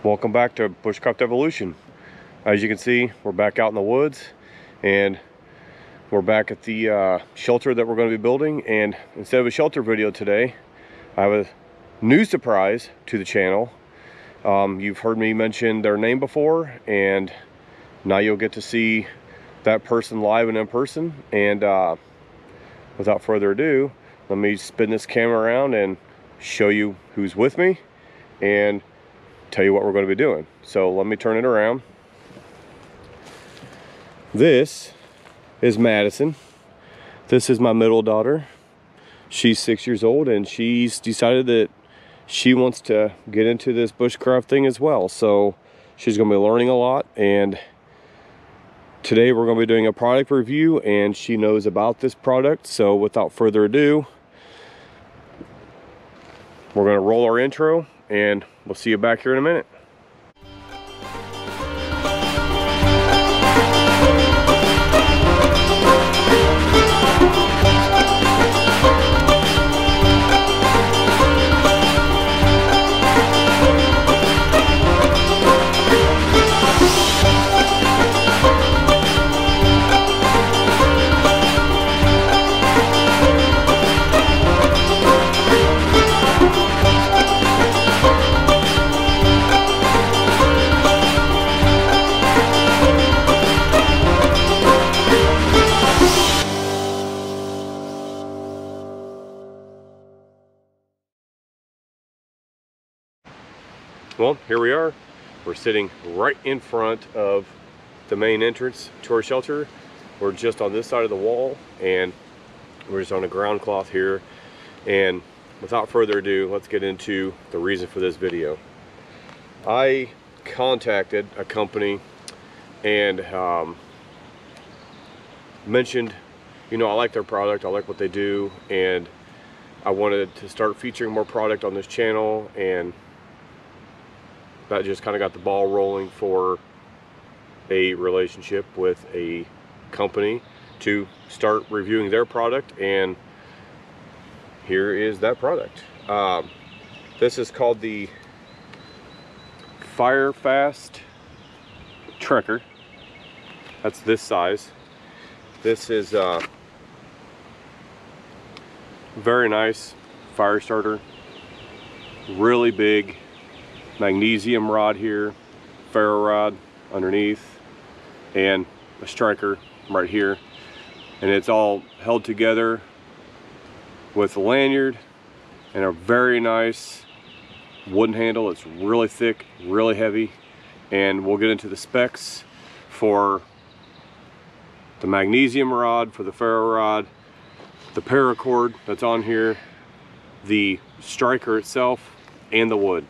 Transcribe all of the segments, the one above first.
Welcome back to Bushcraft Evolution. As you can see, we're back out in the woods and we're back at the shelter that we're going to be building. And instead of a shelter video today, I have a new surprise to the channel. You've heard me mention their name before, and now you'll get to see that person live and in person. And without further ado, let me spin this camera around and show you who's with me and tell you what we're going to be doing. So let me turn it around. This is Madison. This is my middle daughter. She's 6 years old and she's decided that she wants to get into this bushcraft thing as well. So she's going to be learning a lot, and today we're going to be doing a product review and she knows about this product. So without further ado, we're going to roll our intro and we'll see you back here in a minute. Well, here we are. We're sitting right in front of the main entrance to our shelter. We're just on this side of the wall and we're just on a ground cloth here. And without further ado, let's get into the reason for this video. I contacted a company and mentioned, you know, I like their product, I like what they do, and I wanted to start featuring more product on this channel, and that just kind of got the ball rolling for a relationship with a company to start reviewing their product, and here is that product. This is called the Firefast Trekker. That's this size. This is very nice fire starter, really big magnesium rod here, ferro rod underneath, and a striker right here, and it's all held together with a lanyard and a very nice wooden handle. It's really thick, really heavy, and we'll get into the specs for the magnesium rod, for the ferro rod, the paracord that's on here, the striker itself, and the wood.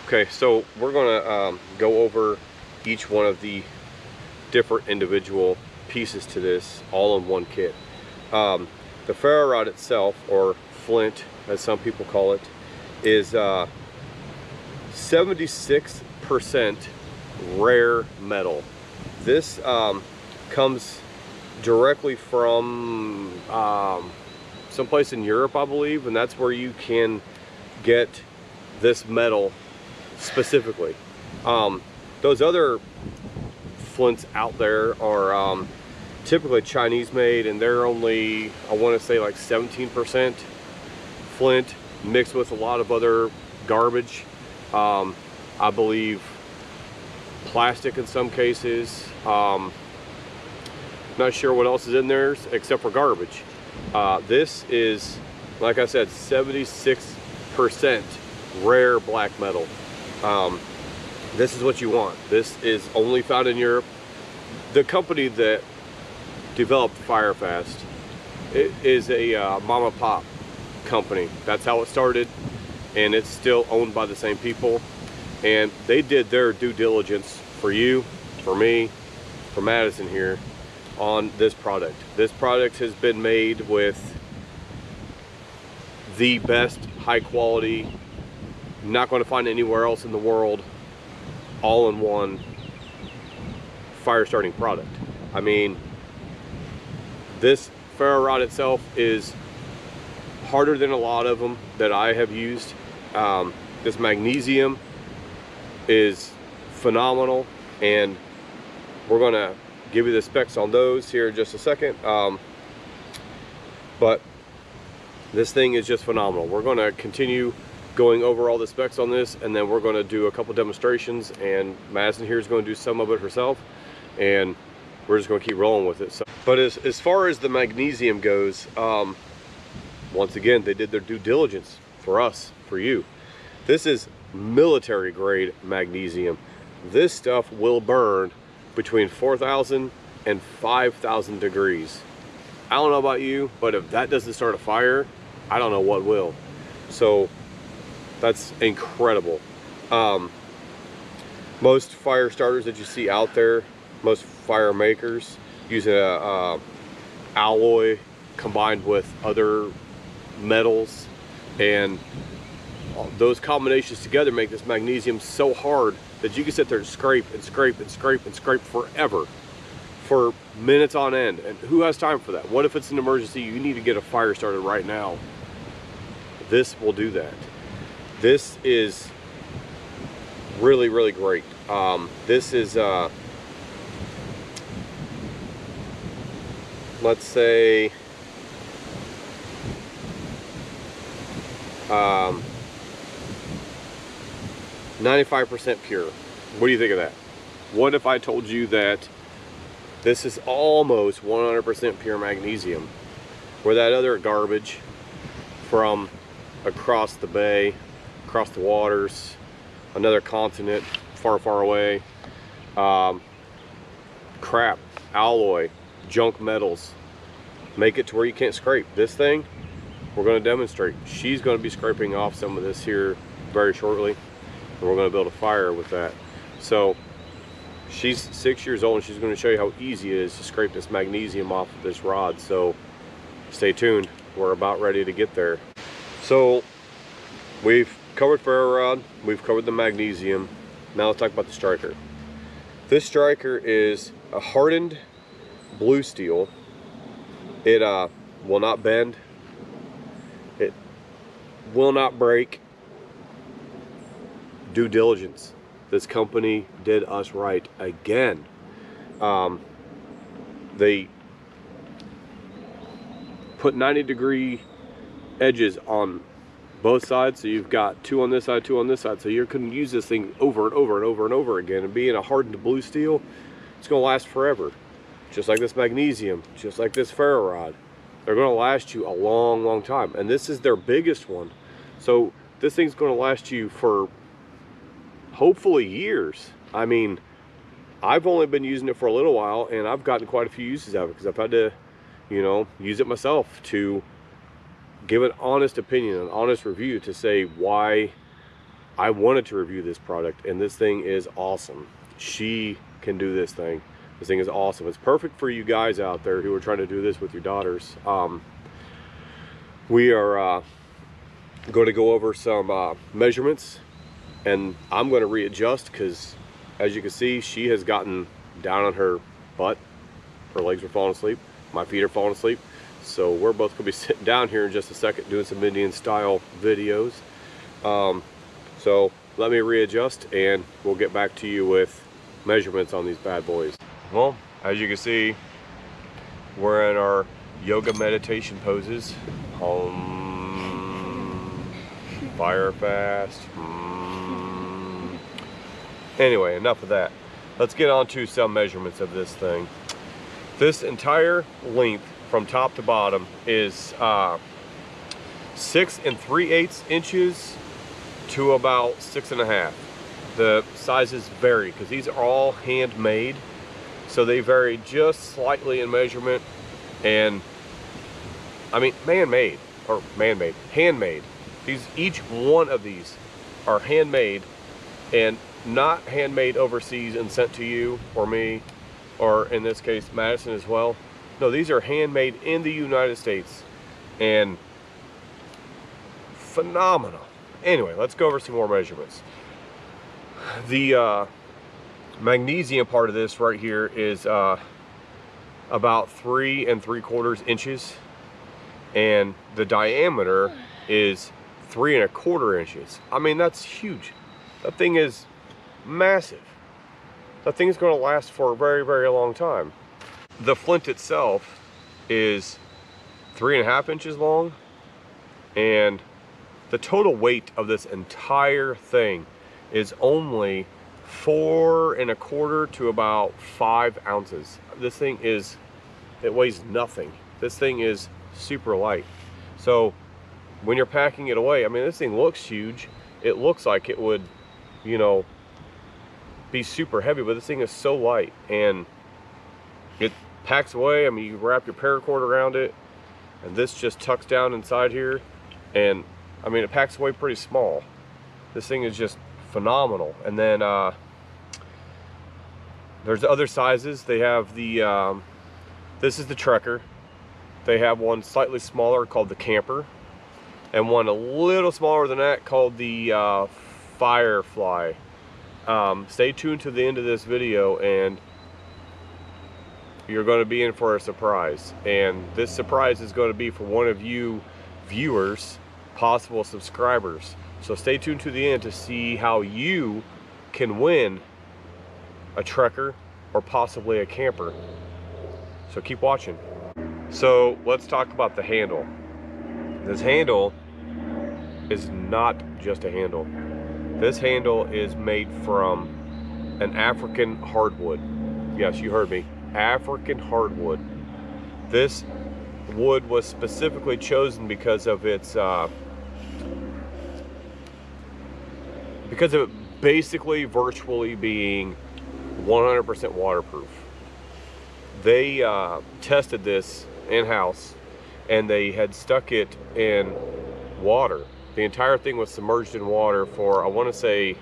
Okay, so we're gonna go over each one of the different individual pieces to this all in one kit. The ferro rod itself, or flint as some people call it, is 76% rare metal. This comes directly from someplace in Europe, I believe, and that's where you can get this metal specifically. Those other flints out there are typically Chinese made, and they're only, I want to say, like 17% flint mixed with a lot of other garbage. I believe plastic in some cases. Not sure what else is in there except for garbage. This is, like I said, 76% rare black metal. This is what you want. This is only found in Europe. The company that developed Firefast, it is a mom and pop company. That's how it started, and it's still owned by the same people, and they did their due diligence for you, for me, for Madison here on this product. This product has been made with the best high quality, not going to find anywhere else in the world, all-in-one fire starting product. I mean, this ferro rod itself is harder than a lot of them that I have used. This magnesium is phenomenal, and we're gonna give you the specs on those here in just a second. But this thing is just phenomenal. We're gonna continue going over all the specs on this, and then we're gonna do a couple demonstrations, and Madison here is gonna do some of it herself, and we're just gonna keep rolling with it. So, but as far as the magnesium goes, once again, they did their due diligence for us, for you. This is military grade magnesium. This stuff will burn between 4,000 and 5,000 degrees. I don't know about you, but if that doesn't start a fire, I don't know what will. So that's incredible. Most fire starters that you see out there, most fire makers, use a alloy combined with other metals, and those combinations together make this magnesium so hard that you can sit there and scrape and scrape and scrape and scrape forever, for minutes on end. And who has time for that? What if it's an emergency, you need to get a fire started right now? This will do that. This is really, really great. This is let's say 95% pure. What do you think of that? What if I told you that this is almost 100% pure magnesium, where that other garbage from across the bay, across the waters, another continent, far, far away, crap, alloy, junk metals, make it to where you can't scrape. This thing, we're going to demonstrate. She's going to be scraping off some of this here very shortly, and we're going to build a fire with that. So she's 6 years old, and she's going to show you how easy it is to scrape this magnesium off of this rod. So stay tuned. We're about ready to get there. So we've covered ferro rod, we've covered the magnesium. Now let's talk about the striker. This striker is a hardened blue steel. It will not bend. It will not break. Due diligence. This company did us right again. They put 90-degree edges on both sides, so you've got two on this side, two on this side, so you can use this thing over and over and over and over again. And being a hardened blue steel, it's going to last forever. Just like this magnesium, just like this ferro rod. They're going to last you a long, long time. And this is their biggest one. So this thing's going to last you for hopefully years. I mean, I've only been using it for a little while, and I've gotten quite a few uses out of it, because I've had to, you know, use it myself to give an honest opinion, an honest review, to say why I wanted to review this product. And this thing is awesome. She can do this thing. This thing is awesome. It's perfect for you guys out there who are trying to do this with your daughters. We are going to go over some measurements, and I'm going to readjust, because as you can see, she has gotten down on her butt. Her legs are falling asleep. My feet are falling asleep. So we're both going to be sitting down here in just a second doing some Indian style videos. So let me readjust, and we'll get back to you with measurements on these bad boys. Well, as you can see, we're in our yoga meditation poses. Fire fast. Anyway, enough of that. Let's get on to some measurements of this thing. This entire length from top to bottom is 6 3/8 inches to about 6.5. The sizes vary because these are all handmade, so they vary just slightly in measurement. And I mean, handmade. Each one of these are handmade, and not handmade overseas and sent to you or me, or in this case Madison as well. No, these are handmade in the United States, and phenomenal. Anyway, let's go over some more measurements. The magnesium part of this right here is about 3 3/4 inches, and the diameter is 3 1/4 inches. I mean, that's huge. That thing is massive. That thing's going to last for a very, very long time. The flint itself is 3.5 inches long, and the total weight of this entire thing is only 4.25 to about 5 ounces. This thing is, it weighs nothing. This thing is super light. So when you're packing it away, I mean, this thing looks huge. It looks like it would, you know, be super heavy, but this thing is so light, and it packs away. I mean, you wrap your paracord around it, and this just tucks down inside here, and I mean, it packs away pretty small. This thing is just phenomenal. And then there's other sizes. They have the this is the Trekker. They have one slightly smaller called the Camper, and one a little smaller than that called the Firefly. Stay tuned to the end of this video, and you're going to be in for a surprise. And this surprise is going to be for one of you viewers, possible subscribers. So stay tuned to the end to see how you can win a Trekker or possibly a Camper. So keep watching. So let's talk about the handle. This handle is not just a handle. This handle is made from an African hardwood. Yes, you heard me. African hardwood. This wood was specifically chosen because of its because of it basically virtually being 100% waterproof. They tested this in-house, and they had stuck it in water. The entire thing was submerged in water for, I want to say,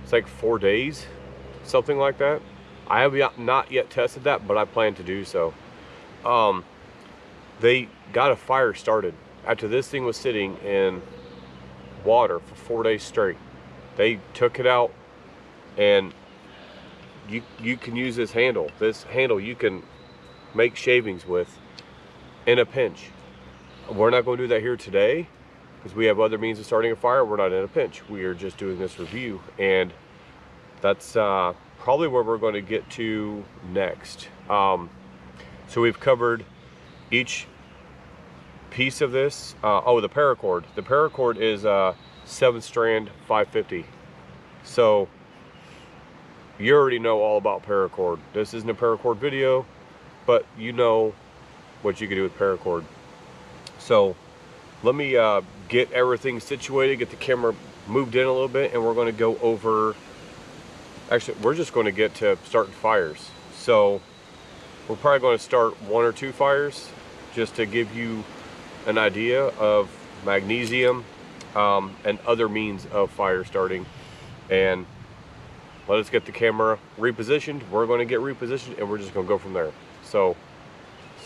it's like 4 days, something like that. I have not yet tested that, but I plan to do so. They got a fire started after this thing was sitting in water for 4 days straight. They took it out, and you can use this handle. This handle you can make shavings with in a pinch. We're not going to do that here today because we have other means of starting a fire. We're not in a pinch. We are just doing this review, and that's probably where we're going to get to next. So we've covered each piece of this. Oh, the paracord. The paracord is 7-strand 550. So you already know all about paracord. This isn't a paracord video, but you know what you can do with paracord. So let me get everything situated, get the camera moved in a little bit, and we're going to go over, actually we're just going to get to starting fires. So we're probably going to start 1 or 2 fires just to give you an idea of magnesium and other means of fire starting. And let us get the camera repositioned. We're going to get repositioned, and we're just going to go from there. So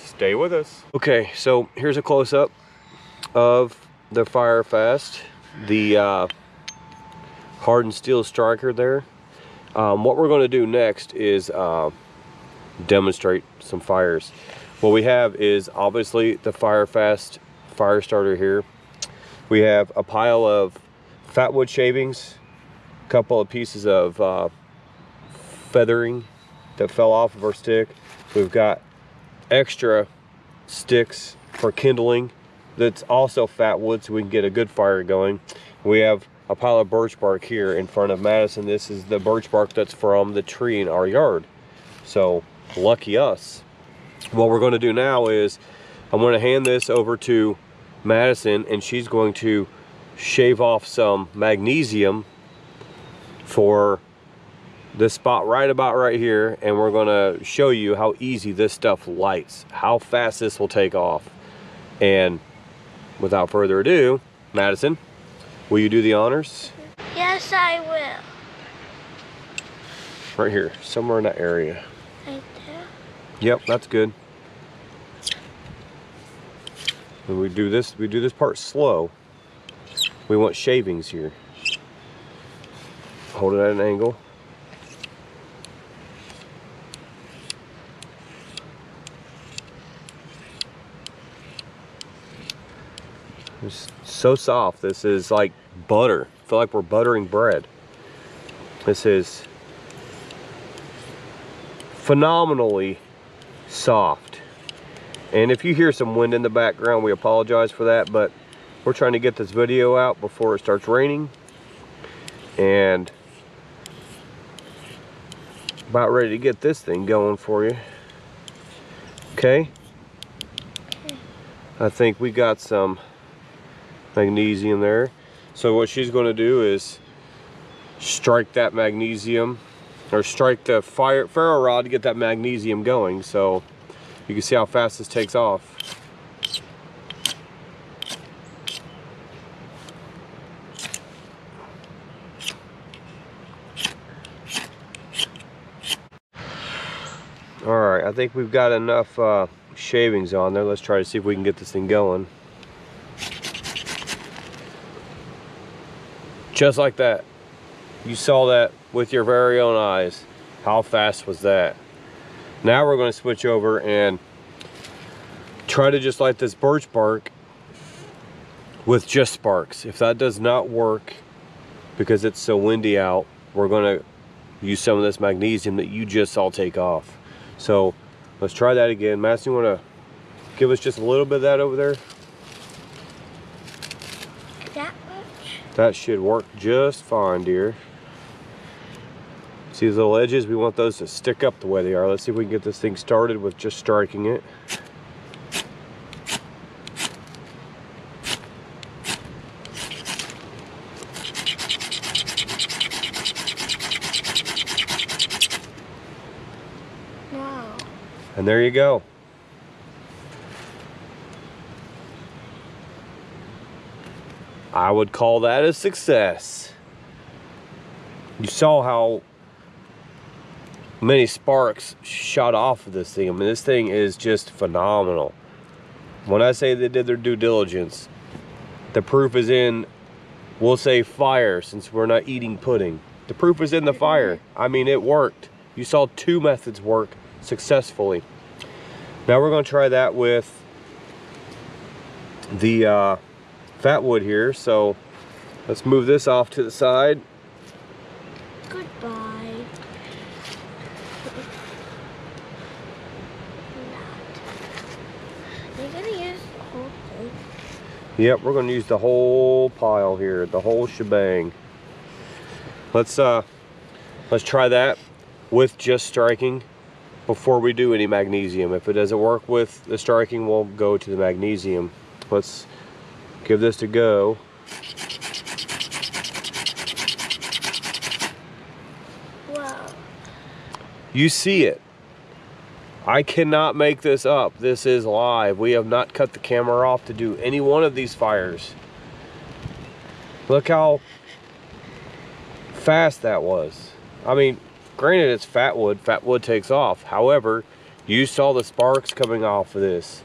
stay with us. Okay, so here's a close-up of the Firefast, the hardened steel striker there. What we're going to do next is demonstrate some fires. What we have is obviously the Firefast fire starter here. We have a pile of fatwood shavings, a couple of pieces of feathering that fell off of our stick. We've got extra sticks for kindling that's also fatwood, so we can get a good fire going. We have a pile of birch bark here in front of Madison. This is the birch bark that's from the tree in our yard. So lucky us. What we're going to do now is I'm going to hand this over to Madison, and she's going to shave off some magnesium for this spot right about right here, and we're going to show you how easy this stuff lights, how fast this will take off. And without further ado, Madison, will you do the honors? Yes, I will. Right here, somewhere in that area. Right there? Yep, that's good. And we do this part slow. We want shavings here. Hold it at an angle. It's so soft. This is like butter. I feel like we're buttering bread. This is phenomenally soft. And if you hear some wind in the background, we apologize for that, but we're trying to get this video out before it starts raining, and about ready to get this thing going for you. Okay, I think we got some magnesium there. So what she's going to do is strike that magnesium, or strike the ferro rod to get that magnesium going. So you can see how fast this takes off. All right, I think we've got enough shavings on there. Let's try to see if we can get this thing going. Just like that. You saw that with your very own eyes. How fast was that? Now we're going to switch over and try to just light this birch bark with just sparks. If that does not work because it's so windy out, we're going to use some of this magnesium that you just saw take off. So let's try that again. Matt, you want to give us just a little bit of that over there? That much? That should work just fine, dear. See these little edges? We want those to stick up the way they are. Let's see if we can get this thing started with just striking it. Wow. And there you go. I would call that a success. You saw how many sparks shot off of this thing. I mean, this thing is just phenomenal. When I say they did their due diligence, the proof is in, we'll say fire, since we're not eating pudding. The proof is in the fire. I mean, it worked. You saw two methods work successfully. Now we're going to try that with the fat wood here. So let's move this off to the side. Goodbye. You're gonna use the whole thing. Yep, we're going to use the whole pile here, the whole shebang. Let's try that with just striking before we do any magnesium. If it doesn't work with the striking, we'll go to the magnesium. Let's give this a go. Wow. You see it. I cannot make this up. This is live. We have not cut the camera off to do any one of these fires. Look how fast that was. I mean, granted it's fat wood. Fat wood takes off. However, you saw the sparks coming off of this.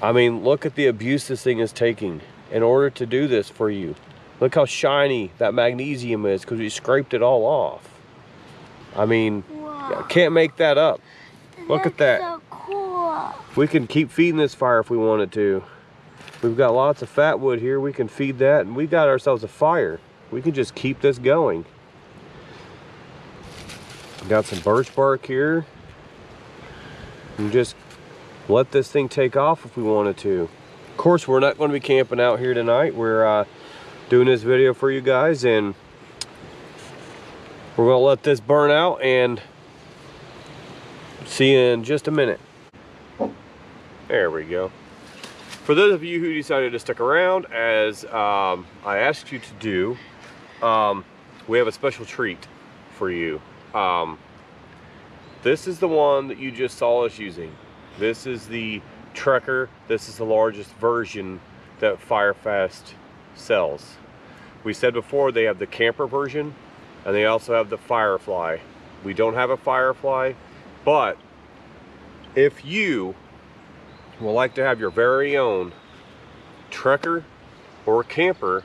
I mean, look at the abuse this thing is taking in order to do this for you. Look how shiny that magnesium is because we scraped it all off. I mean, Wow. can't make that up. Look at that. So cool. We can keep feeding this fire if we wanted to. We've got lots of fat wood here. We can feed that, and we got ourselves a fire. We can just keep this going. Got some birch bark here. And just let this thing take off if we wanted to. Of course, we're not going to be camping out here tonight. We're doing this video for you guys, and we're going to let this burn out and see you in just a minute. There we go. For those of you who decided to stick around, as I asked you to do, we have a special treat for you. This is the one that you just saw us using. This is the Trekker. This is the largest version that Firefast sells. We said before they have the camper version, and they also have the Firefly. We don't have a Firefly, but if you would like to have your very own Trekker or camper,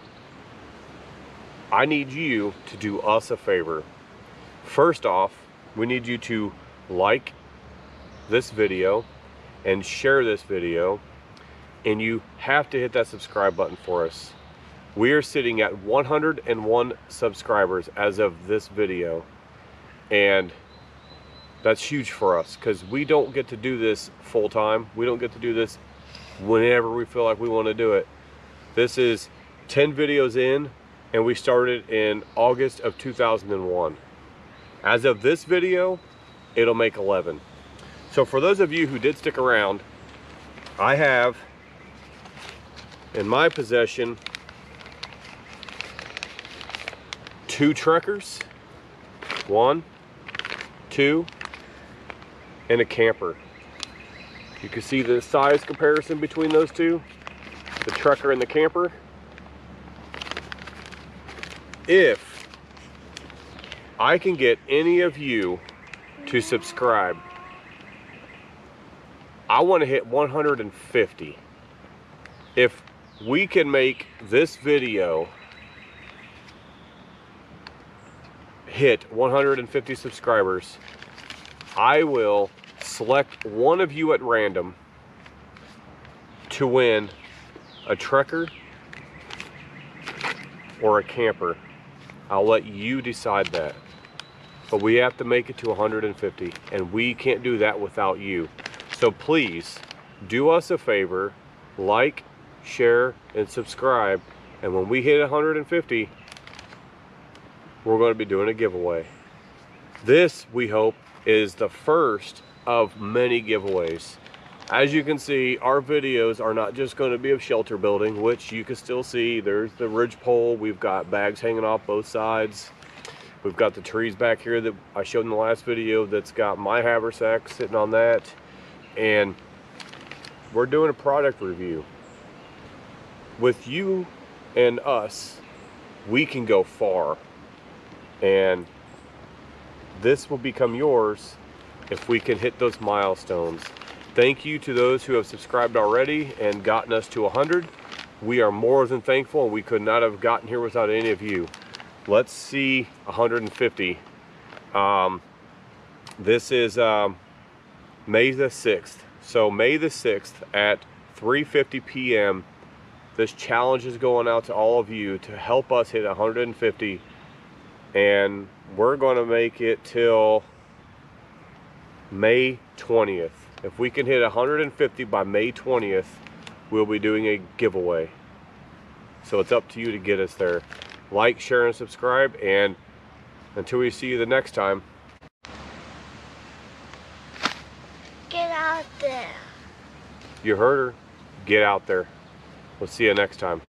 I need you to do us a favor. First off, we need you to like this video and share this video, and you have to hit that subscribe button for us. We are sitting at 101 subscribers as of this video, and that's huge for us because we don't get to do this full time. We don't get to do this whenever we feel like we want to do it. This is 10 videos in, and we started in August of 2001. As of this video, it'll make 11. So for those of you who did stick around, I have in my possession 2 Trekkers, 1, 2, and a camper. You can see the size comparison between those two, the Trekker and the camper. If I can get any of you to subscribe, I want to hit 150. If we can make this video hit 150 subscribers, I will select one of you at random to win a Trekker or a camper. I'll let you decide that. But we have to make it to 150, and we can't do that without you. So please do us a favor, like, share, and subscribe. And when we hit 150, we're going to be doing a giveaway. This, we hope, is the first of many giveaways. As you can see, our videos are not just going to be of shelter building, which you can still see. There's the ridge pole. We've got bags hanging off both sides. We've got the trees back here that I showed in the last video that's got my haversack sitting on that. And we're doing a product review. With you and us, we can go far. And this will become yours if we can hit those milestones. Thank you to those who have subscribed already and gotten us to 100. We are more than thankful, and we could not have gotten here without any of you. Let's see 150. This is May the 6th. So May the 6th at 3:50 p.m. This challenge is going out to all of you to help us hit 150. And we're going to make it till May 20th. If we can hit 150 by May 20th, we'll be doing a giveaway. So it's up to you to get us there. Like, share, and subscribe, and until we see you the next time. Get out there. You heard her. Get out there. We'll see you next time.